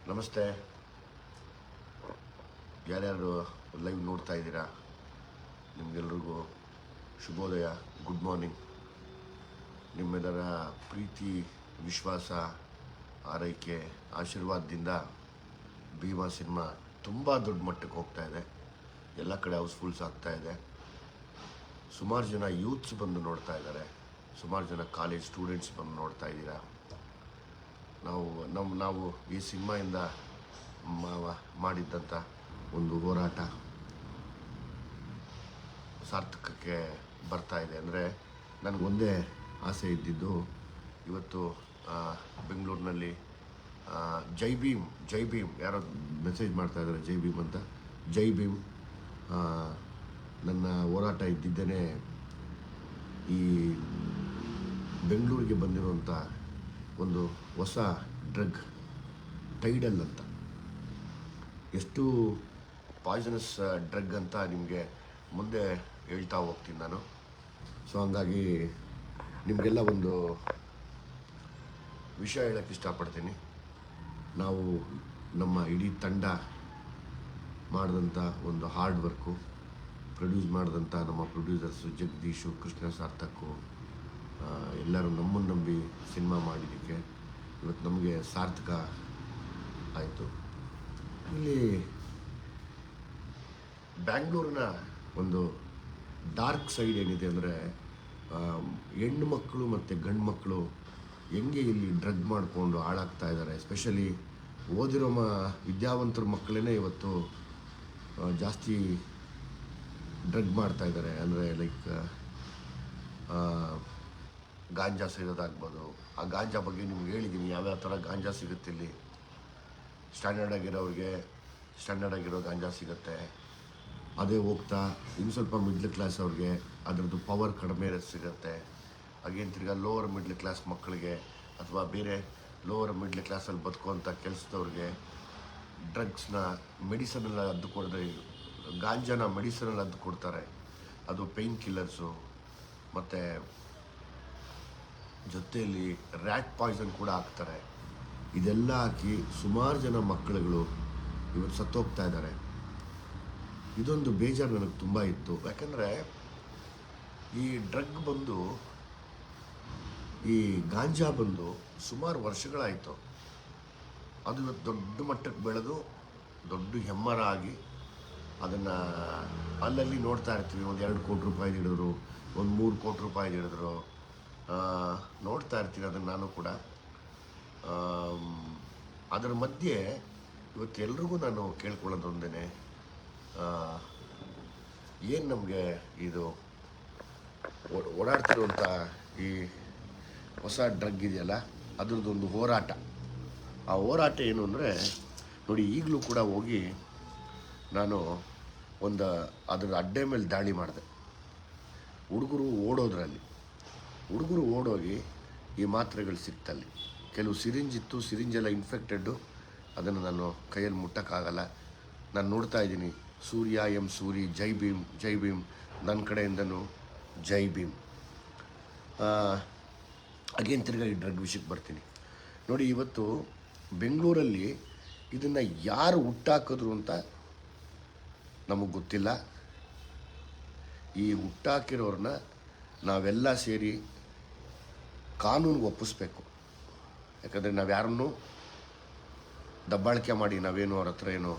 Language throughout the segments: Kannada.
ನಮಸ್ತೆ. ಯಾರ್ಯಾರು ಲೈವ್ ನೋಡ್ತಾ ಇದ್ದೀರಾ, ನಿಮಗೆಲ್ರಿಗೂ ಶುಭೋದಯ, ಗುಡ್ ಮಾರ್ನಿಂಗ್. ನಿಮ್ಮೆಲ್ಲರ ಪ್ರೀತಿ, ವಿಶ್ವಾಸ, ಆರೈಕೆ, ಆಶೀರ್ವಾದದಿಂದ ಭೀಮಾ ಸಿನಿಮಾ ತುಂಬ ದೊಡ್ಡ ಮಟ್ಟಕ್ಕೆ ಹೋಗ್ತಾ ಇದೆ. ಎಲ್ಲ ಕಡೆ ಹೌಸ್ಫುಲ್ಸ್ ಆಗ್ತಾ ಇದೆ. ಸುಮಾರು ಜನ ಯೂತ್ಸ್ ಬಂದು ನೋಡ್ತಾ ಇದ್ದಾರೆ, ಸುಮಾರು ಜನ ಕಾಲೇಜ್ ಸ್ಟೂಡೆಂಟ್ಸ್ ಬಂದು ನೋಡ್ತಾ ಇದ್ದೀರಾ. ನಾವು ಈ ಸಿನಿಮಾಯಿಂದ ಮಾಡಿದ್ದಂಥ ಒಂದು ಹೋರಾಟ ಸಾರ್ಥಕಕ್ಕೆ ಬರ್ತಾ ಇದೆ. ಅಂದರೆ ನನಗೊಂದೇ ಆಸೆ ಇದ್ದಿದ್ದು, ಇವತ್ತು ಬೆಂಗಳೂರಿನಲ್ಲಿ ಜೈ ಭೀಮ್ ಯಾರೋ ಮೆಸೇಜ್ ಮಾಡ್ತಾ ಇದ್ದಾರೆ, ಜೈ ಭೀಮ್ ಅಂತ. ಜೈ ಭೀಮ್. ನನ್ನ ಹೋರಾಟ ಇದ್ದಿದ್ದೇನೆ ಈ ಬೆಂಗಳೂರಿಗೆ ಬಂದಿರುವಂಥ ಒಂದು ಹೊಸ ಡ್ರಗ್ ಟೈಡಲ್ ಅಂತ. ಎಷ್ಟು ಪಾಯ್ಸನಸ್ ಡ್ರಗ್ ಅಂತ ನಿಮಗೆ ಮುಂದೆ ಹೇಳ್ತಾ ಹೋಗ್ತೀನಿ ನಾನು. ಸೊ ಹಂಗಾಗಿ ನಿಮಗೆಲ್ಲ ಒಂದು ವಿಷಯ ಹೇಳೋಕ್ಕೆ ಇಷ್ಟಪಡ್ತೀನಿ. ನಾವು ನಮ್ಮ ಇಡೀ ತಂಡ ಮಾಡಿದಂಥ ಒಂದು ಹಾರ್ಡ್ ವರ್ಕು, ಪ್ರೊಡ್ಯೂಸ್ ಮಾಡಿದಂಥ ನಮ್ಮ ಪ್ರೊಡ್ಯೂಸರ್ಸು ಜಗದೀಶು, ಕೃಷ್ಣ ಸಾರ್ಥಕು, ಎಲ್ಲರೂ ನಮ್ಮನ್ನು ನಂಬಿ ಸಿನಿಮಾ ಮಾಡಿದ್ದಕ್ಕೆ ಇವತ್ತು ನಮಗೆ ಸಾರ್ಥಕ ಆಯಿತು. ಇಲ್ಲಿ ಬ್ಯಾಂಗ್ಳೂರಿನ ಒಂದು ಡಾರ್ಕ್ ಸೈಡ್ ಏನಿದೆ ಅಂದರೆ, ಹೆಣ್ಣು ಮಕ್ಕಳು ಮತ್ತು ಗಂಡು ಮಕ್ಕಳು ಹೆಂಗೆ ಇಲ್ಲಿ ಡ್ರಗ್ ಮಾಡಿಕೊಂಡು ಹಾಳಾಗ್ತಾ ಇದ್ದಾರೆ. ಎಸ್ಪೆಷಲಿ ಓದಿರೋ ವಿದ್ಯಾವಂತರ ಮಕ್ಕಳೇ ಇವತ್ತು ಜಾಸ್ತಿ ಡ್ರಗ್ ಮಾಡ್ತಾಯಿದ್ದಾರೆ. ಅಂದರೆ ಲೈಕ್ ಗಾಂಜಾ ಸೇರೋದಾಗ್ಬೋದು. ಆ ಗಾಂಜಾ ಬಗ್ಗೆ ನಿಮ್ಗೆ ಹೇಳಿದ್ದೀನಿ, ಯಾವ್ಯಾವ ಥರ ಗಾಂಜಾ ಸಿಗುತ್ತೆ ಇಲ್ಲಿ. ಸ್ಟ್ಯಾಂಡರ್ಡ್ ಆಗಿರೋ ಗಾಂಜಾ ಸಿಗುತ್ತೆ. ಅದೇ ಹೋಗ್ತಾ ಇನ್ನು ಸ್ವಲ್ಪ ಮಿಡ್ಲ್ ಕ್ಲಾಸ್ ಅವ್ರಿಗೆ ಅದರದ್ದು ಪವರ್ ಕಡಿಮೆ ಸಿಗುತ್ತೆ. ಹಾಗೇನು ತಿರ್ಗಾ ಲೋವರ್ ಮಿಡ್ಲ್ ಕ್ಲಾಸ್ ಮಕ್ಕಳಿಗೆ ಅಥವಾ ಬೇರೆ ಲೋವರ್ ಮಿಡ್ಲ್ ಕ್ಲಾಸಲ್ಲಿ ಬದುಕುವಂಥ ಕೆಲಸದವ್ರಿಗೆ ಡ್ರಗ್ಸ್ನ ಮೆಡಿಸನಲ್ಲಿ ಅದ್ದು ಕೊಡದೆ, ಗಾಂಜಾನ ಮೆಡಿಸನಲ್ಲಿ ಅದ್ದು ಕೊಡ್ತಾರೆ. ಅದು ಪೇಯ್ನ್ ಕಿಲ್ಲರ್ಸು, ಮತ್ತು ಜೊತೆಯಲ್ಲಿ ರ್ಯಾಟ್ ಪಾಯ್ಸನ್ ಕೂಡ ಹಾಕ್ತಾರೆ. ಇದೆಲ್ಲ ಹಾಕಿ ಸುಮಾರು ಜನ ಮಕ್ಕಳುಗಳು ಇವತ್ತು ಸತ್ತೋಗ್ತಾ ಇದ್ದಾರೆ. ಇದೊಂದು ಬೇಜಾರು ನನಗೆ ತುಂಬ ಇತ್ತು. ಯಾಕಂದರೆ ಈ ಡ್ರಗ್ ಬಂದು, ಈ ಗಾಂಜಾ ಬಂದು ಸುಮಾರು ವರ್ಷಗಳಾಯಿತು. ಅದು ಇವತ್ತು ದೊಡ್ಡ ಮಟ್ಟಕ್ಕೆ ಬೆಳೆದು ದೊಡ್ಡ ಹೆಮ್ಮರ ಆಗಿ ಅದನ್ನು ಅಲ್ಲಲ್ಲಿ ನೋಡ್ತಾ ಇರ್ತೀವಿ. ಒಂದು 2 ಕೋಟಿ ರೂಪಾಯಿ ಹಿಡಿದ್ರು, ಒಂದು 3 ಕೋಟಿ ರೂಪಾಯಿ ಹಿಡಿದ್ರು, ನೋಡ್ತಾ ಇರ್ತೀನಿ ಅದನ್ನು ನಾನು ಕೂಡ. ಅದರ ಮಧ್ಯೆ ಇವತ್ತು ಎಲ್ರಿಗೂ ನಾನು ಕೇಳ್ಕೊಳ್ಳೋದೊಂದೇ, ಏನು ನಮಗೆ ಇದು ಓಡಾಡ್ತಿರುವಂಥ ಈ ಹೊಸ ಡ್ರಗ್ ಇದೆಯಲ್ಲ, ಅದ್ರದ್ದೊಂದು ಹೋರಾಟ. ಆ ಹೋರಾಟ ಏನು ಅಂದರೆ, ನೋಡಿ, ಈಗಲೂ ಕೂಡ ಹೋಗಿ ನಾನು ಅದರ ಅಡ್ಡೆ ಮೇಲೆ ದಾಳಿ ಮಾಡಿದೆ. ಹುಡುಗರು ಓಡೋಗಿ ಈ ಮಾತ್ರೆಗಳು ಸಿಕ್ತಲ್ಲಿ. ಕೆಲವು ಸಿರಿಂಜ್ ಇತ್ತು, ಸಿರಿಂಜೆಲ್ಲ ಇನ್ಫೆಕ್ಟೆಡ್ಡು, ಅದನ್ನು ನಾನು ಕೈಯಲ್ಲಿ ಮುಟ್ಟೋಕ್ಕಾಗಲ್ಲ. ನಾನು ನೋಡ್ತಾ ಇದ್ದೀನಿ. ಸೂರ್ಯ ಸೂರಿ, ಜೈ ಭೀಮ್, ನನ್ನ ಕಡೆಯಿಂದನೂ ಜೈ ಭೀಮ್. ಅಗೇನ್ ತಿರ್ಗಾ ಈ ಡ್ರಗ್ ವಿಷಯಕ್ಕೆ ಬರ್ತೀನಿ. ನೋಡಿ, ಇವತ್ತು ಬೆಂಗಳೂರಲ್ಲಿ ಇದನ್ನು ಯಾರು ಹುಟ್ಟಾಕಿದ್ರು ಅಂತ ನಮಗೆ ಗೊತ್ತಿಲ್ಲ. ಈ ಹುಟ್ಟಾಕಿರೋರನ್ನ ನಾವೆಲ್ಲ ಸೇರಿ ಕಾನೂನಿಗೆ ಒಪ್ಪಿಸ್ಬೇಕು. ಯಾಕಂದರೆ ನಾವು ಯಾರನ್ನೂ ದಬ್ಬಾಳಿಕೆ ಮಾಡಿ ನಾವೇನು ಅವ್ರ ಹತ್ರ ಏನೋ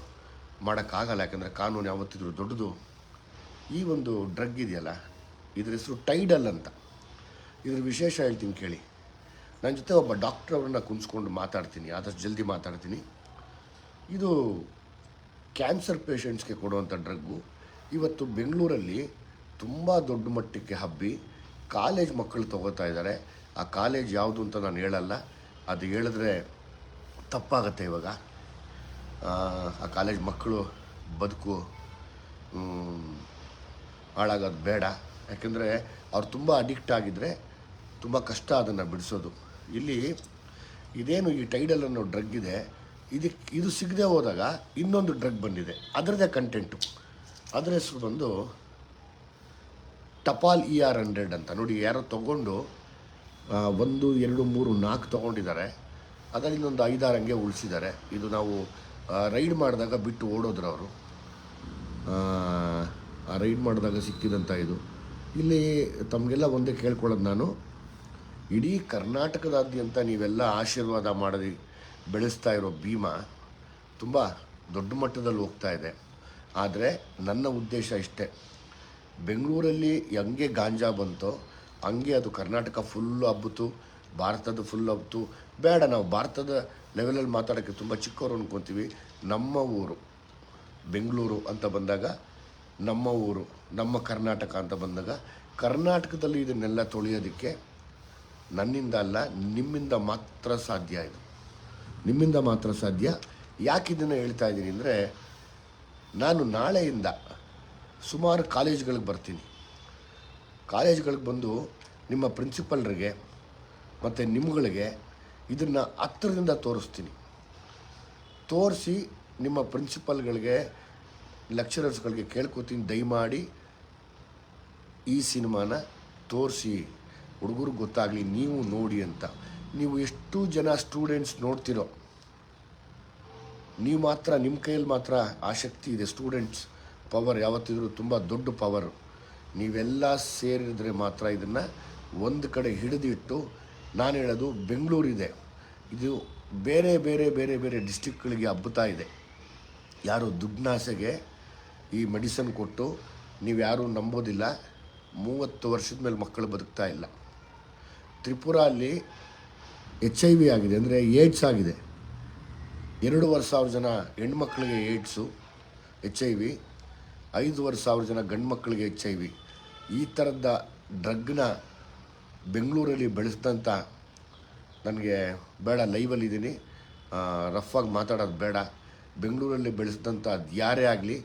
ಮಾಡೋಕ್ಕಾಗಲ್ಲ. ಯಾಕಂದರೆ ಕಾನೂನು ಯಾವತ್ತಿದ್ರೂ ದೊಡ್ಡದು. ಈ ಒಂದು ಡ್ರಗ್ ಇದೆಯಲ್ಲ, ಇದ್ರ ಹೆಸರು ಟೈಡಲ್ ಅಂತ. ಇದ್ರ ವಿಶೇಷ ಹೇಳ್ತೀನಿ ಕೇಳಿ. ನನ್ನ ಜೊತೆ ಒಬ್ಬ ಡಾಕ್ಟ್ರ್ ಅವ್ರನ್ನ ಕುಣಿಸ್ಕೊಂಡು ಮಾತಾಡ್ತೀನಿ, ಆದಷ್ಟು ಜಲ್ದಿ ಮಾತಾಡ್ತೀನಿ. ಇದು ಕ್ಯಾನ್ಸರ್ ಪೇಷಂಟ್ಸ್ಗೆ ಕೊಡುವಂಥ ಡ್ರಗ್ಗು. ಇವತ್ತು ಬೆಂಗಳೂರಲ್ಲಿ ತುಂಬ ದೊಡ್ಡ ಮಟ್ಟಕ್ಕೆ ಹಬ್ಬಿ ಕಾಲೇಜ್ ಮಕ್ಕಳು ತೊಗೋತಾ ಇದ್ದಾರೆ. ಆ ಕಾಲೇಜ್ ಯಾವುದು ಅಂತ ನಾನು ಹೇಳಲ್ಲ, ಅದು ಹೇಳಿದ್ರೆ ತಪ್ಪಾಗತ್ತೆ. ಇವಾಗ ಆ ಕಾಲೇಜ್ ಮಕ್ಕಳು ಬದುಕು ಹಾಳಾಗೋದು ಬೇಡ. ಯಾಕೆಂದರೆ ಅವ್ರು ತುಂಬ ಅಡಿಕ್ಟ್ ಆಗಿದ್ದರೆ ತುಂಬ ಕಷ್ಟ ಅದನ್ನು ಬಿಡಿಸೋದು. ಇಲ್ಲಿ ಇದೇನು ಈ ಟೈಡಲ್ ಅನ್ನೋ ಡ್ರಗ್ ಇದೆ, ಇದು ಸಿಗದೆ ಹೋದಾಗ ಇನ್ನೊಂದು ಡ್ರಗ್ ಬಂದಿದೆ, ಅದರದ್ದೇ ಕಂಟೆಂಟು. ಅದರ ಹೆಸರು ಬಂದು ಟಪಾಲ್ ER100 ಅಂತ. ನೋಡಿ, ಯಾರೋ ತೊಗೊಂಡು 1, 2, 3, 4 ತೊಗೊಂಡಿದ್ದಾರೆ. ಅದರಲ್ಲಿ ಇನ್ನೊಂದು 5-6 ಹಂಗೆ ಉಳಿಸಿದ್ದಾರೆ. ಇದು ನಾವು ರೈಡ್ ಮಾಡಿದಾಗ ಬಿಟ್ಟು ಓಡೋದ್ರು ಅವರು. ಆ ರೈಡ್ ಮಾಡಿದಾಗ ಸಿಕ್ಕಿದಂಥ ಇದು. ಇಲ್ಲಿ ತಮಗೆಲ್ಲ ಒಂದೇ ಕೇಳ್ಕೊಳ್ಳೋದು ನಾನು, ಇಡೀ ಕರ್ನಾಟಕದಾದ್ಯಂತ ನೀವೆಲ್ಲ ಆಶೀರ್ವಾದ ಮಾಡಿ ಬೆಳೆಸ್ತಾ ಇರೋ ಭೀಮಾ ತುಂಬ ದೊಡ್ಡ ಮಟ್ಟದಲ್ಲಿ ಹೋಗ್ತಾ ಇದೆ. ಆದರೆ ನನ್ನ ಉದ್ದೇಶ ಇಷ್ಟೇ, ಬೆಂಗಳೂರಲ್ಲಿ ಹೆಂಗೆ ಗಾಂಜಾ ಬಂತೋ ಹಂಗೆ ಅದು ಕರ್ನಾಟಕ ಫುಲ್ಲು ಹಬ್ಬಿತು, ಭಾರತದ ಫುಲ್ ಹಬ್ಬಿತು. ಬೇಡ, ನಾವು ಭಾರತದ ಲೆವೆಲಲ್ಲಿ ಮಾತಾಡೋಕ್ಕೆ ತುಂಬ ಚಿಕ್ಕವರು ಅಂದ್ಕೊತೀವಿ. ನಮ್ಮ ಊರು ಬೆಂಗಳೂರು ಅಂತ ಬಂದಾಗ, ನಮ್ಮ ಊರು ನಮ್ಮ ಕರ್ನಾಟಕ ಅಂತ ಬಂದಾಗ, ಕರ್ನಾಟಕದಲ್ಲಿ ಇದನ್ನೆಲ್ಲ ತೊಳೆಯೋದಕ್ಕೆ ನನ್ನಿಂದ ಅಲ್ಲ, ನಿಮ್ಮಿಂದ ಮಾತ್ರ ಸಾಧ್ಯ. ಇದು ನಿಮ್ಮಿಂದ ಮಾತ್ರ ಸಾಧ್ಯ. ಯಾಕೆ ಇದನ್ನು ಹೇಳ್ತಾ ಇದ್ದೀನಿ ಅಂದರೆ, ನಾನು ನಾಳೆಯಿಂದ ಸುಮಾರು ಕಾಲೇಜ್ಗಳಿಗೆ ಬರ್ತೀನಿ. ಕಾಲೇಜ್ಗಳಿಗೆ ಬಂದು ನಿಮ್ಮ ಪ್ರಿನ್ಸಿಪಲ್ರಿಗೆ ಮತ್ತು ನಿಮ್ಗಳಿಗೆ ಇದನ್ನು ಹತ್ತಿರದಿಂದ ತೋರಿಸ್ತೀನಿ. ತೋರಿಸಿ ನಿಮ್ಮ ಪ್ರಿನ್ಸಿಪಲ್ಗಳಿಗೆ, ಲೆಕ್ಚರರ್ಸ್ಗಳಿಗೆ ಕೇಳ್ಕೊತೀನಿ, ದಯಮಾಡಿ ಈ ಸಿನಿಮಾನ ತೋರಿಸಿ, ಹುಡುಗರಿಗೆ ಗೊತ್ತಾಗಲಿ, ನೀವು ನೋಡಿ ಅಂತ. ನೀವು ಎಷ್ಟು ಜನ ಸ್ಟೂಡೆಂಟ್ಸ್ ನೋಡ್ತಿರೋ, ನೀವು ಮಾತ್ರ, ನಿಮ್ಮ ಕೈಯಲ್ಲಿ ಮಾತ್ರ ಆ ಶಕ್ತಿ ಇದೆ. ಸ್ಟೂಡೆಂಟ್ಸ್ ಪವರ್ ಯಾವತ್ತಿದ್ರೂ ತುಂಬ ದೊಡ್ಡ ಪವರು. ನೀವೆಲ್ಲ ಸೇರಿದ್ರೆ ಮಾತ್ರ ಇದನ್ನು ಒಂದು ಕಡೆ ಹಿಡಿದಿಟ್ಟು, ನಾನು ಹೇಳೋದು ಬೆಂಗಳೂರಿದೆ, ಇದು ಬೇರೆ ಬೇರೆ ಬೇರೆ ಬೇರೆ ಡಿಸ್ಟಿಕ್ಗಳಿಗೆ ಹಬ್ಬುತ್ತಾ ಇದೆ. ಯಾರು ದುಡ್ನಾಸೆಗೆ ಈ ಮೆಡಿಸನ್ ಕೊಟ್ಟು, ನೀವು ಯಾರೂ ನಂಬೋದಿಲ್ಲ, 30 ವರ್ಷದ ಮೇಲೆ ಮಕ್ಕಳು ಬದುಕ್ತಾ ಇಲ್ಲ. ತ್ರಿಪುರ ಅಲ್ಲಿ HIV ಆಗಿದೆ, ಅಂದರೆ ಏಡ್ಸ್ ಆಗಿದೆ. 2,500 ಜನ ಹೆಣ್ಮಕ್ಳಿಗೆ ಏಡ್ಸು, HIV. 5,500 ಜನ ಗಂಡು ಮಕ್ಕಳಿಗೆ HIV. ಈ ಥರದ ಡ್ರಗ್ನ ಬೆಂಗಳೂರಲ್ಲಿ ಬೆಳೆಸಿದಂಥ, ನನಗೆ ಬೇಡ, ಲೈವಲ್ಲಿದ್ದೀನಿ, ರಫಾಗಿ ಮಾತಾಡೋದು ಬೇಡ. ಬೆಂಗಳೂರಲ್ಲಿ ಬೆಳೆಸಿದಂಥ ಅದು ಯಾರೇ ಆಗಲಿ,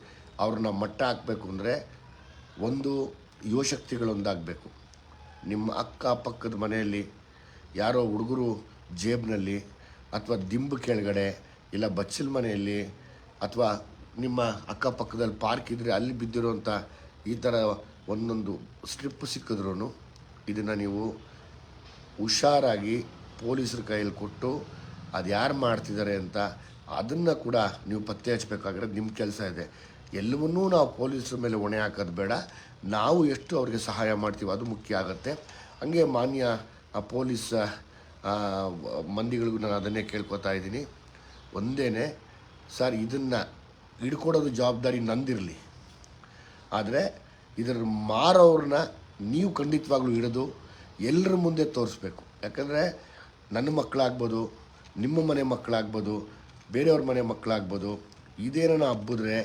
ಅವ್ರನ್ನ ಮಟ್ಟ ಹಾಕಬೇಕು ಅಂದರೆ ಒಂದು ಯುವಶಕ್ತಿಗಳೊಂದಾಗಬೇಕು. ನಿಮ್ಮ ಅಕ್ಕಪಕ್ಕದ ಮನೆಯಲ್ಲಿ ಯಾರೋ ಹುಡುಗರು ಜೇಬ್ನಲ್ಲಿ, ಅಥವಾ ದಿಂಬು ಕೆಳಗಡೆ, ಇಲ್ಲ ಬಚ್ಚಲ ಮನೆಯಲ್ಲಿ, ಅಥವಾ ನಿಮ್ಮ ಅಕ್ಕಪಕ್ಕದಲ್ಲಿ ಪಾರ್ಕ್ ಇದ್ದರೆ ಅಲ್ಲಿ ಬಿದ್ದಿರೋಂಥ ಈ ಥರ ಒಂದೊಂದು ಸ್ಟ್ರಿಪ್ ಸಿಕ್ಕಿದ್ರೂ ಇದನ್ನು ನೀವು ಹುಷಾರಾಗಿ ಪೊಲೀಸರ ಕೈಯಲ್ಲಿ ಕೊಟ್ಟು, ಅದು ಯಾರು ಮಾಡ್ತಿದ್ದಾರೆ ಅಂತ ಅದನ್ನು ಕೂಡ ನೀವು ಪತ್ತೆ ಹಚ್ಚಬೇಕಾಗಿರೋದು ನಿಮ್ಮ ಕೆಲಸ ಇದೆ. ಎಲ್ಲವನ್ನೂ ನಾವು ಪೊಲೀಸರ ಮೇಲೆ ಹೊಣೆ ಹಾಕೋದು ಬೇಡ. ನಾವು ಎಷ್ಟು ಅವ್ರಿಗೆ ಸಹಾಯ ಮಾಡ್ತೀವಿ ಅದು ಮುಖ್ಯ ಆಗುತ್ತೆ. ಹಂಗೆ ಮಾನ್ಯ ಪೊಲೀಸ್ ಮಂದಿಗಳಿಗೂ ನಾನು ಅದನ್ನೇ ಕೇಳ್ಕೊತಾ ಇದ್ದೀನಿ. ಒಂದೇ ಸರ್, ಇದನ್ನು ಹಿಡ್ಕೊಡೋದು ಜವಾಬ್ದಾರಿ ನಂದಿರಲಿ, ಆದರೆ ಇದರ ಮಾರೋರನ್ನ ನೀವು ಖಂಡಿತವಾಗ್ಲೂ ಹಿಡಿದು ಎಲ್ಲರ ಮುಂದೆ ತೋರಿಸ್ಬೇಕು. ಯಾಕಂದರೆ ನನ್ನ ಮಕ್ಕಳಾಗ್ಬೋದು, ನಿಮ್ಮ ಮನೆ ಮಕ್ಕಳಾಗ್ಬೋದು, ಬೇರೆಯವ್ರ ಮನೆ ಮಕ್ಕಳಾಗ್ಬೋದು, ಇದೇನ ಹಬ್ಬಿದ್ರೆ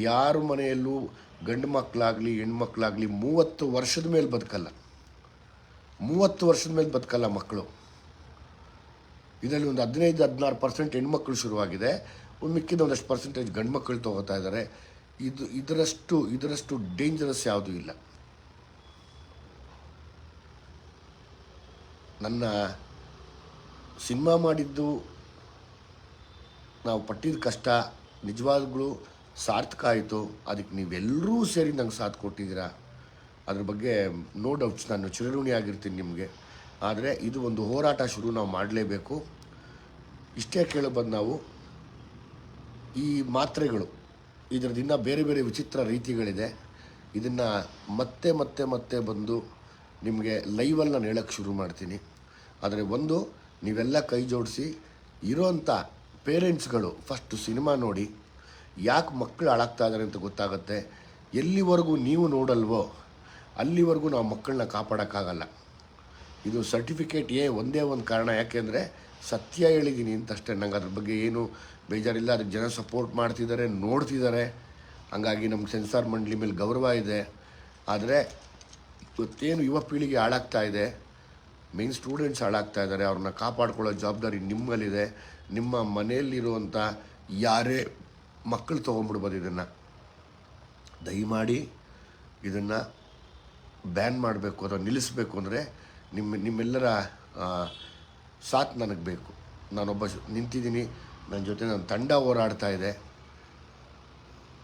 ಯಾರ ಮನೆಯಲ್ಲೂ ಗಂಡು ಮಕ್ಕಳಾಗಲಿ ಹೆಣ್ಮಕ್ಳಾಗಲಿ 30 ವರ್ಷದ ಮೇಲೆ ಬದುಕಲ್ಲ. 30 ವರ್ಷದ ಮೇಲೆ ಬದುಕಲ್ಲ ಮಕ್ಕಳು. ಇದರಲ್ಲಿ ಒಂದು 15-16% ಹೆಣ್ಮಕ್ಳು ಶುರುವಾಗಿದೆ, ಒಂದು ಮಿಕ್ಕಿದ ಒಂದಷ್ಟು ಪರ್ಸೆಂಟೇಜ್ ಗಂಡು ಮಕ್ಕಳು ತೊಗೋತಾ ಇದ್ದಾರೆ. ಇದರಷ್ಟು ಡೇಂಜರಸ್ ಯಾವುದೂ ಇಲ್ಲ. ನನ್ನ ಸಿನಿಮಾ ಮಾಡಿದ್ದು, ನಾವು ಪಟ್ಟಿದ ಕಷ್ಟ ನಿಜವಾಗ್ಲೂ ಸಾರ್ಥಕ ಆಯಿತು. ಅದಕ್ಕೆ ನೀವೆಲ್ಲರೂ ಸೇರಿ ನಂಗೆ ಸಾಥ್ ಕೊಟ್ಟಿದ್ದೀರಾ. ಅದ್ರ ಬಗ್ಗೆ ನೋ ಡೌಟ್ಸ್, ನಾನು ಚಿರಋಣಿಯಾಗಿರ್ತೀನಿ ನಿಮಗೆ. ಆದರೆ ಇದು ಒಂದು ಹೋರಾಟ ಶುರು ನಾವು ಮಾಡಲೇಬೇಕು. ಇಷ್ಟೇ ಕೇಳಬಂದು ನಾವು ಈ ಮಾತ್ರೆಗಳು, ಇದರದಿಂದ ಬೇರೆ ಬೇರೆ ವಿಚಿತ್ರ ರೀತಿಗಳಿದೆ. ಇದನ್ನು ಮತ್ತೆ ಮತ್ತೆ ಮತ್ತೆ ಬಂದು ನಿಮಗೆ ಲೈವಲ್ಲಿ ನಾನು ಹೇಳೋಕ್ಕೆ ಶುರು ಮಾಡ್ತೀನಿ. ಆದರೆ ಒಂದು, ನೀವೆಲ್ಲ ಕೈ ಜೋಡಿಸಿ ಇರೋಂಥ ಪೇರೆಂಟ್ಸ್ಗಳು ಫಸ್ಟು ಸಿನಿಮಾ ನೋಡಿ, ಯಾಕೆ ಮಕ್ಕಳು ಹಾಳಾಗ್ತಾ ಇದ್ದಾರೆ ಅಂತ ಗೊತ್ತಾಗುತ್ತೆ. ಎಲ್ಲಿವರೆಗೂ ನೀವು ನೋಡಲ್ವೋ ಅಲ್ಲಿವರೆಗೂ ನಾವು ಮಕ್ಕಳನ್ನ ಕಾಪಾಡೋಕ್ಕಾಗಲ್ಲ. ಇದು ಸರ್ಟಿಫಿಕೇಟ್ ಒಂದೇ ಒಂದು ಕಾರಣ, ಯಾಕೆಂದರೆ ಸತ್ಯ ಹೇಳಿದ್ದೀನಿ ಅಂತಷ್ಟೇ. ನಂಗೆ ಅದ್ರ ಬಗ್ಗೆ ಏನು ಬೇಜಾರಿಲ್ಲ. ಅದಕ್ಕೆ ಜನ ಸಪೋರ್ಟ್ ಮಾಡ್ತಿದ್ದಾರೆ, ನೋಡ್ತಿದ್ದಾರೆ. ಹಂಗಾಗಿ ನಮ್ಗೆ ಸೆನ್ಸಾರ್ ಮಂಡಳಿ ಮೇಲೆ ಗೌರವ ಇದೆ. ಆದರೆ ಇವತ್ತೇನು ಯುವ ಪೀಳಿಗೆ ಹಾಳಾಗ್ತಾ ಇದೆ, ಮೇನ್ ಸ್ಟೂಡೆಂಟ್ಸ್ ಹಾಳಾಗ್ತಾ ಇದ್ದಾರೆ, ಅವ್ರನ್ನ ಕಾಪಾಡ್ಕೊಳ್ಳೋ ಜವಾಬ್ದಾರಿ ನಿಮ್ಮಲ್ಲಿದೆ. ನಿಮ್ಮ ಮನೆಯಲ್ಲಿರುವಂಥ ಯಾರೇ ಮಕ್ಕಳು ತೊಗೊಂಡ್ಬಿಡ್ಬೋದು. ಇದನ್ನು ದಯಮಾಡಿ ಇದನ್ನು ಬ್ಯಾನ್ ಮಾಡಬೇಕು ಅಥವಾ ನಿಲ್ಲಿಸಬೇಕು ಅಂದರೆ ನಿಮ್ಮೆಲ್ಲರ ಸಾಥ್ ನನಗೆ ಬೇಕು. ನಾನೊಬ್ಬ ನಿಂತಿದ್ದೀನಿ, ನನ್ನ ಜೊತೆ ನನ್ನ ತಂಡ ಹೋರಾಡ್ತಾ ಇದೆ.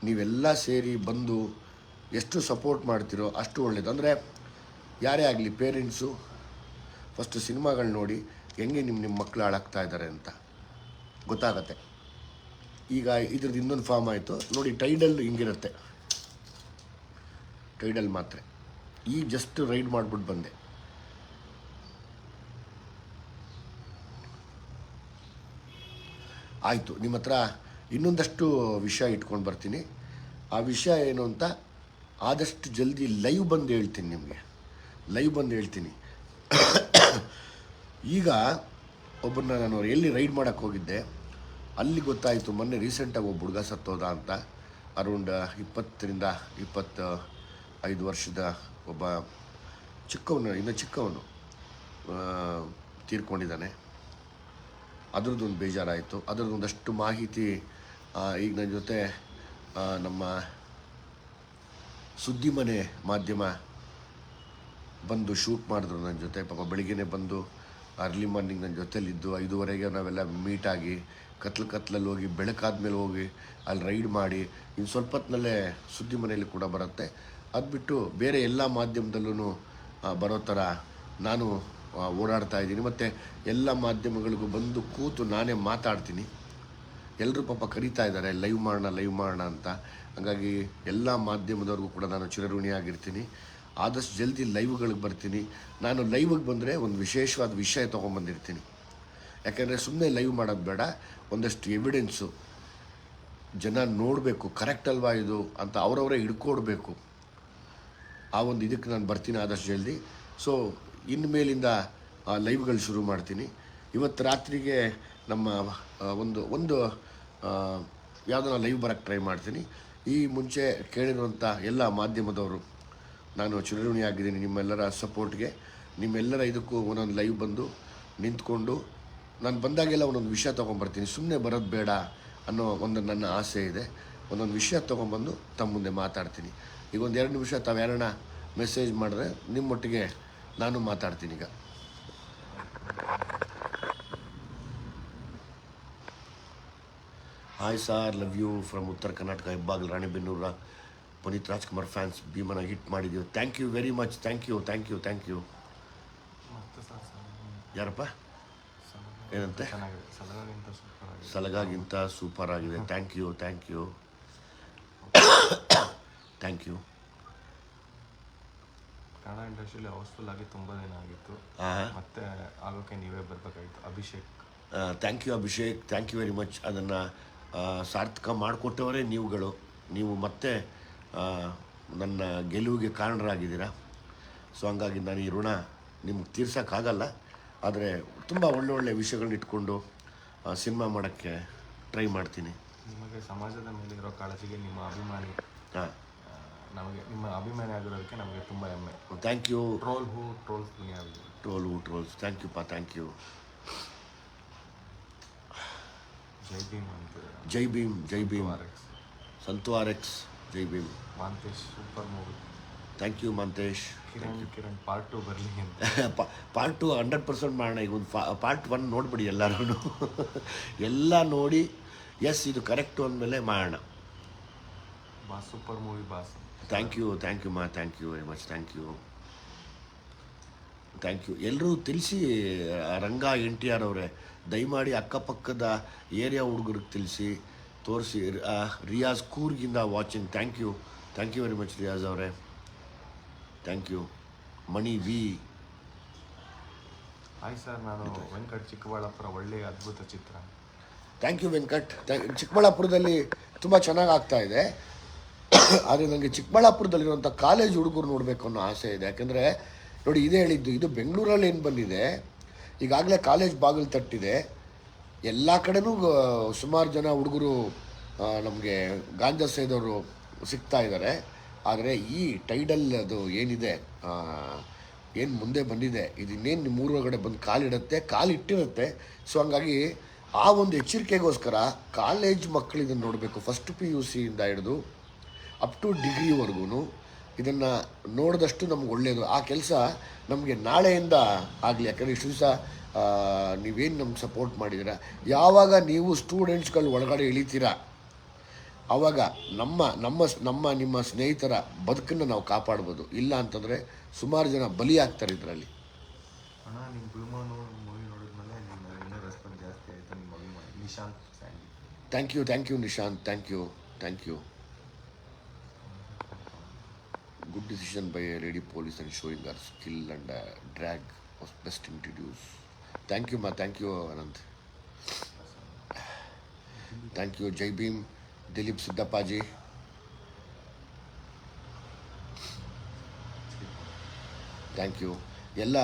ನೀವೆಲ್ಲ ಸೇರಿ ಬಂದು ಎಷ್ಟು ಸಪೋರ್ಟ್ ಮಾಡ್ತೀರೋ ಅಷ್ಟು ಒಳ್ಳೆಯದು. ಅಂದರೆ ಯಾರೇ ಆಗಲಿ, ಪೇರೆಂಟ್ಸು ಫಸ್ಟು ಸಿನಿಮಾಗಳು ನೋಡಿ ಹೆಂಗೆ ನಿಮ್ಮ ಮಕ್ಕಳು ಹಾಳಾಗ್ತಾ ಇದ್ದಾರೆ ಅಂತ. ಗೊತ್ತಾಗತ್ತೆ. ಈಗ ಇದ್ರದ್ದು ಇನ್ನೊಂದು ಫಾರ್ಮ್ ಆಯಿತು ನೋಡಿ. ಟೈಡಲ್ ಹಿಂಗಿರುತ್ತೆ, ಟೈಡಲ್ ಮಾತ್ರೆ. ಈ ಜಸ್ಟ್ ರೈಡ್ ಮಾಡಿಬಿಟ್ಟು ಬಂದೆ. ಆಯಿತು, ನಿಮ್ಮ ಹತ್ರ ಇನ್ನೊಂದಷ್ಟು ವಿಷಯ ಇಟ್ಕೊಂಡು ಬರ್ತೀನಿ. ಆ ವಿಷಯ ಏನು ಅಂತ ಆದಷ್ಟು ಜಲ್ದಿ ಲೈವ್ ಬಂದು ಹೇಳ್ತೀನಿ ನಿಮಗೆ, ಲೈವ್ ಬಂದು ಹೇಳ್ತೀನಿ. ಈಗ ಒಬ್ಬರನ್ನ ನಾನು ಎಲ್ಲಿ ರೈಡ್ ಮಾಡೋಕ್ಕೆ ಹೋಗಿದ್ದೆ, ಅಲ್ಲಿ ಗೊತ್ತಾಯಿತು ಮೊನ್ನೆ ರೀಸೆಂಟಾಗಿ ಒಬ್ಬ ಹುಡುಗ ಸತ್ತೋದ ಅಂತ. ಅರೌಂಡ್ 20-25 ವರ್ಷದ ಒಬ್ಬ ಚಿಕ್ಕವನು, ಇನ್ನೂ ಚಿಕ್ಕವನು ತೀರ್ಕೊಂಡಿದ್ದಾನೆ. ಅದ್ರದ್ದೊಂದು ಬೇಜಾರಾಯಿತು. ಅದರದ್ದೊಂದಷ್ಟು ಮಾಹಿತಿ ಈಗ ನನ್ನ ಜೊತೆ ನಮ್ಮ ಸುದ್ದಿ ಮನೆ ಮಾಧ್ಯಮ ಬಂದು ಶೂಟ್ ಮಾಡಿದ್ರು ನನ್ನ ಜೊತೆ. ಪಾಪ ಬೆಳಿಗ್ಗೆನೇ ಬಂದು ಅರ್ಲಿ ಮಾರ್ನಿಂಗ್ ನನ್ನ ಜೊತೆಲಿದ್ದು 5:30ಗೆ ನಾವೆಲ್ಲ ಮೀಟಾಗಿ ಕತ್ಲಲ್ಲಿ ಹೋಗಿ ಬೆಳಕಾದ್ಮೇಲೆ ಹೋಗಿ ಅಲ್ಲಿ ರೈಡ್ ಮಾಡಿ ಇನ್ನು ಸ್ವಲ್ಪ ಹೊತ್ತಿನಲ್ಲೇ ಸುದ್ದಿ ಮನೆಯಲ್ಲಿ ಕೂಡ ಬರುತ್ತೆ. ಅದು ಬಿಟ್ಟು ಬೇರೆ ಎಲ್ಲ ಮಾಧ್ಯಮದಲ್ಲೂ ಬರೋ ಥರ ನಾನು ಓಡಾಡ್ತಾ ಇದ್ದೀನಿ. ಮತ್ತು ಎಲ್ಲ ಮಾಧ್ಯಮಗಳಿಗೂ ಬಂದು ಕೂತು ನಾನೇ ಮಾತಾಡ್ತೀನಿ. ಎಲ್ಲರೂ ಪಾಪ ಕರೀತಾ ಇದ್ದಾರೆ ಲೈವ್ ಮಾಡೋಣ ಅಂತ. ಹಾಗಾಗಿ ಎಲ್ಲ ಮಾಧ್ಯಮದವ್ರಿಗೂ ಕೂಡ ನಾನು ಚಿರಋಣಿಯಾಗಿರ್ತೀನಿ. ಆದಷ್ಟು ಜಲ್ದಿ ಲೈವ್ಗಳಿಗೆ ಬರ್ತೀನಿ. ನಾನು ಲೈವ್ಗೆ ಬಂದರೆ ಒಂದು ವಿಶೇಷವಾದ ವಿಷಯ ತೊಗೊಂಬಂದಿರ್ತೀನಿ. ಯಾಕೆಂದರೆ ಸುಮ್ಮನೆ ಲೈವ್ ಮಾಡೋದು ಬೇಡ, ಒಂದಷ್ಟು ಎವಿಡೆನ್ಸು ಜನ ನೋಡಬೇಕು, ಕರೆಕ್ಟ್ ಅಲ್ವಾ ಇದು ಅಂತ ಅವರವರೇ ಹಿಡ್ಕೊಡ್ಬೇಕು. ಆ ಒಂದು ಇದಕ್ಕೆ ನಾನು ಬರ್ತೀನಿ ಆದಷ್ಟು ಜಲ್ದಿ. ಸೊ ಇನ್ಮೇಲಿಂದ ಲೈವ್ಗಳು ಶುರು ಮಾಡ್ತೀನಿ. ಇವತ್ತು ರಾತ್ರಿಗೆ ನಮ್ಮ ಒಂದು ಯಾವುದೋ ಲೈವ್ ಬರೋಕ್ಕೆ ಟ್ರೈ ಮಾಡ್ತೀನಿ. ಈ ಮುಂಚೆ ಕೇಳಿರುವಂಥ ಎಲ್ಲ ಮಾಧ್ಯಮದವರು ನಾನು ಚಿರಋಣಿಯಾಗಿದ್ದೀನಿ ನಿಮ್ಮೆಲ್ಲರ ಸಪೋರ್ಟ್ಗೆ. ನಿಮ್ಮೆಲ್ಲರ ಇದಕ್ಕೂ ಒಂದೊಂದು ಲೈವ್ ಬಂದು ನಿಂತ್ಕೊಂಡು ನಾನು ಬಂದಾಗೆಲ್ಲ ಒಂದೊಂದು ವಿಷಯ ತೊಗೊಂಬರ್ತೀನಿ. ಸುಮ್ಮನೆ ಬರೋದು ಬೇಡ ಅನ್ನೋ ಒಂದು ನನ್ನ ಆಸೆ ಇದೆ. ಒಂದೊಂದು ವಿಷಯ ತೊಗೊಂಬಂದು ತಮ್ಮ ಮುಂದೆ ಮಾತಾಡ್ತೀನಿ. ಈಗ ಒಂದು 2 ನಿಮಿಷ ತಾವು ಯಾರನ್ನ ಮೆಸೇಜ್ ಮಾಡಿದ್ರೆ ನಿಮ್ಮೊಟ್ಟಿಗೆ ನಾನು ಮಾತಾಡ್ತೀನಿ. ಈಗ hi sir, love you from Uttara Karnataka, ಹೆಬ್ಬಾಗಿಲು, ರಾಣಿಬೆನ್ನೂರ. ಪುನೀತ್ ರಾಜ್ಕುಮಾರ್ ಫ್ಯಾನ್ಸ್, ಭೀಮನ ಹಿಟ್ ಮಾಡಿದ್ದೀವಿ. Thank you very much. Thank you. ಯಾರಪ್ಪ ಏನಂತೆ? ಸಲಗಾಗಿಂತ ಸೂಪರ್ ಆಗಿದೆ. Thank you. ಕನ್ನಡ ಇಂಡಸ್ಟ್ರಿಯಲ್ಲಿ ಹೌಸ್ಫುಲ್ ಆಗಿ ತುಂಬ ದಿನ ಆಗಿತ್ತು, ಮತ್ತೆ ಆಗೋಕ್ಕೆ ನೀವೇ ಬರಬೇಕಾಗಿತ್ತು. Abhishek, thank you Abhishek, thank you very much. ಅದನ್ನು ಸಾರ್ಥಕ ಮಾಡಿಕೊಟ್ಟವರೇ ನೀವುಗಳು. ನೀವು ಮತ್ತೆ ನನ್ನ ಗೆಲುವಿಗೆ ಕಾರಣರಾಗಿದ್ದೀರಾ. ಸೊ ಹಂಗಾಗಿ ನಾನು ಈ ಋಣ ನಿಮ್ಗೆ ತೀರ್ಸೋಕ್ಕಾಗಲ್ಲ. ಆದರೆ ತುಂಬ ಒಳ್ಳೊಳ್ಳೆ ವಿಷಯಗಳನ್ನ ಇಟ್ಕೊಂಡು ಸಿನಿಮಾ ಮಾಡೋಕ್ಕೆ ಟ್ರೈ ಮಾಡ್ತೀನಿ. ನಿಮಗೆ ಸಮಾಜದ ಮೇಲೆ ಇರೋ ಕಾಳಜಿಗೆ ನಿಮ್ಮ ಅಭಿಮಾನಿ, ನಮಗೆ ನಿಮ್ಮ ಅಭಿಮಾನಿ ಆಗಿರೋದಕ್ಕೆ ನಮಗೆ ತುಂಬ ಹೆಮ್ಮೆ. Thank you. Trolls thank you. Jai Bhim. Santu RX, Jai Bhim. Mantesh, super movie. Thank you Mantesh. Kiran part 2 ಬರಲಿ ಅಂತ. ಪಾರ್ಟ್ 2 100% ಮಾಡೋಣ. ಈಗ ಒಂದು ಪಾರ್ಟ್ 1 ನೋಡ್ಬಿಡಿ ಎಲ್ಲರೂ. ಎಲ್ಲ ನೋಡಿ ಎಸ್ ಇದು ಕರೆಕ್ಟು ಅಂದಮೇಲೆ ಮಾಡೋಣ. Super movie boss. Thank you ಮಾ. Thank you very much. Thank you. ಎಲ್ಲರೂ ತಿಳಿಸಿ ರಂಗ NTR ಅವರೇ, ದಯಮಾಡಿ ಅಕ್ಕಪಕ್ಕದ ಏರಿಯಾ ಹುಡುಗರಿಗೆ ತಿಳಿಸಿ, ತೋರಿಸಿ. ರಿಯಾಜ್ ಕೂರ್ಗಿಂದ watching. Thank you very much Riyaz ಅವರೇ. Thank you. Mani V. Hi sir, ನಾನು ವೆಂಕಟ್, ಚಿಕ್ಕಬಳ್ಳಾಪುರ. ಒಳ್ಳೆಯ ಅದ್ಭುತ ಚಿತ್ರ. Thank you Venkat. ಚಿಕ್ಕಬಳ್ಳಾಪುರದಲ್ಲಿ ತುಂಬ ಚೆನ್ನಾಗಿ ಆಗ್ತಾ ಇದೆ. ಆದರೆ ನನಗೆ ಚಿಕ್ಕಬಳ್ಳಾಪುರದಲ್ಲಿರುವಂಥ ಕಾಲೇಜ್ ಹುಡುಗರು ನೋಡಬೇಕು ಅನ್ನೋ ಆಸೆ ಇದೆ. ಯಾಕೆಂದರೆ ನೋಡಿ, ಇದೇ ಹೇಳಿದ್ದು, ಇದು ಬೆಂಗಳೂರಲ್ಲಿ ಏನು ಬಂದಿದೆ, ಈಗಾಗಲೇ ಕಾಲೇಜ್ ಬಾಗಿಲು ತಟ್ಟಿದೆ. ಎಲ್ಲ ಕಡೆನೂ ಸುಮಾರು ಜನ ಹುಡುಗರು ನಮಗೆ ಗಾಂಜಾ ಸೇದವರು ಸಿಗ್ತಾ ಇದ್ದಾರೆ. ಆದರೆ ಈ ಟೈಡಲ್ ಅದು ಏನಿದೆ, ಏನು ಮುಂದೆ ಬಂದಿದೆ, ಇದು ಇನ್ನೇನು ನಿಮ್ಮ ಊರೊಳಗಡೆ ಬಂದು ಕಾಲಿಟ್ಟಿರುತ್ತೆ. ಸೊ ಹಂಗಾಗಿ ಆ ಒಂದು ಎಚ್ಚರಿಕೆಗೋಸ್ಕರ ಕಾಲೇಜ್ ಮಕ್ಕಳು ಇದನ್ನು ನೋಡಬೇಕು. ಫಸ್ಟ್ PUC ಇಂದ ಹಿಡಿದು ಅಪ್ ಟು ಡಿಗ್ರಿವರೆಗೂ ಇದನ್ನು ನೋಡಿದಷ್ಟು ನಮ್ಗೆ ಒಳ್ಳೆಯದು. ಆ ಕೆಲಸ ನಮಗೆ ನಾಳೆಯಿಂದ ಆಗಲಿ. ಯಾಕಂದರೆ ಇಷ್ಟು ದಿವಸ ನೀವೇನು ನಮ್ಗೆ ಸಪೋರ್ಟ್ ಮಾಡಿದ್ದೀರಾ, ಯಾವಾಗ ನೀವು ಸ್ಟೂಡೆಂಟ್ಸ್ಗಳು ಒಳಗಡೆ ಇಳಿತೀರಾ ಆವಾಗ ನಿಮ್ಮ ಸ್ನೇಹಿತರ ಬದುಕನ್ನು ನಾವು ಕಾಪಾಡ್ಬೋದು. ಇಲ್ಲ ಅಂತಂದರೆ ಸುಮಾರು ಜನ ಬಲಿ ಆಗ್ತಾರೆ ಇದರಲ್ಲಿ. ಅಣ್ಣ, ನಿಮ್ಮ ಭೀಮಾ ಮೂವಿ ನೋಡಿದ್ಮೇಲೆ ನಿಮ್ಮ ಇನ್ನೂ ರೆಸ್ಪಾನ್ಸ್ ಜಾಸ್ತಿ ಆಯಿತು. ನಿಮ್ಮ ಅಭಿಮಾನಿ Nishant Sandy. Thank you Nishant, thank you. Good decision by a lady police and showing her skill and drag was best introduced. Thank you, Anand. Thank you, Jai Bhim, Dilip Siddhapaji. Thank you. ಎಲ್ಲ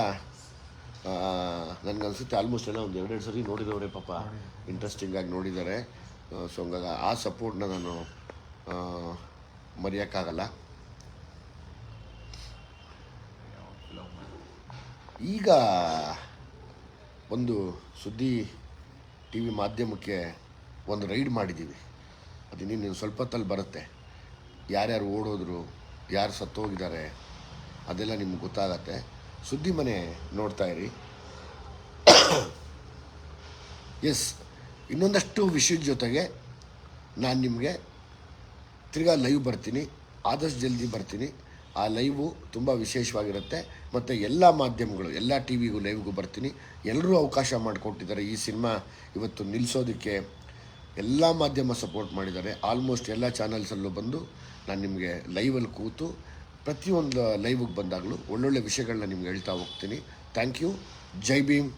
ನನಗನ್ಸುತ್ತೆ ಆಲ್ಮೋಸ್ಟ್ ಎಲ್ಲ ಒಂದು 2 ಸರಿ ನೋಡಿದವರೇ ಪಾಪ, ಇಂಟ್ರೆಸ್ಟಿಂಗಾಗಿ ನೋಡಿದ್ದಾರೆ. ಸೊ ಹಂಗಾಗಿ ಆ ಸಪೋರ್ಟ್ನ ನಾನು ಮರೆಯೋಕ್ಕಾಗಲ್ಲ. ಈಗ ಒಂದು ಸುದ್ದಿ ಟಿ ವಿ ಮಾಧ್ಯಮಕ್ಕೆ ಒಂದು ರೈಡ್ ಮಾಡಿದ್ದೀವಿ. ಅದು ಇನ್ನೇನು ಸ್ವಲ್ಪ ಹೊತ್ತಲ್ಲಿ ಬರುತ್ತೆ. ಯಾರ್ಯಾರು ಓಡೋದ್ರು, ಯಾರು ಸತ್ತೋಗಿದ್ದಾರೆ ಅದೆಲ್ಲ ನಿಮ್ಗೆ ಗೊತ್ತಾಗತ್ತೆ. ಸುದ್ದಿ ಮನೆ ನೋಡ್ತಾ ಇರಿ. ಎಸ್, ಇನ್ನೊಂದಷ್ಟು ವಿಷಯದ ಜೊತೆಗೆ ನಾನು ನಿಮಗೆ ತಿರ್ಗಾ ಲೈವ್ ಬರ್ತೀನಿ, ಆದಷ್ಟು ಜಲ್ದಿ ಬರ್ತೀನಿ. ಆ ಲೈವು ತುಂಬ ವಿಶೇಷವಾಗಿರುತ್ತೆ. ಮತ್ತು ಎಲ್ಲ ಮಾಧ್ಯಮಗಳು, ಎಲ್ಲ ಟಿ ವಿಗೂ ಲೈವ್ಗೂ ಬರ್ತೀನಿ. ಎಲ್ಲರೂ ಅವಕಾಶ ಮಾಡಿಕೊಟ್ಟಿದ್ದಾರೆ. ಈ ಸಿನಿಮಾ ಇವತ್ತು ನಿಲ್ಲಿಸೋದಕ್ಕೆ ಎಲ್ಲ ಮಾಧ್ಯಮ ಸಪೋರ್ಟ್ ಮಾಡಿದ್ದಾರೆ. ಆಲ್ಮೋಸ್ಟ್ ಎಲ್ಲ ಚಾನಲ್ಸಲ್ಲೂ ಬಂದು ನಾನು ನಿಮಗೆ ಲೈವಲ್ಲಿ ಕೂತು ಪ್ರತಿಯೊಂದು ಲೈವಿಗೆ ಬಂದಾಗಲೂ ಒಳ್ಳೊಳ್ಳೆ ವಿಷಯಗಳನ್ನ ನಿಮ್ಗೆ ಹೇಳ್ತಾ ಹೋಗ್ತೀನಿ. Thank you. ಜೈ ಭೀಮ್.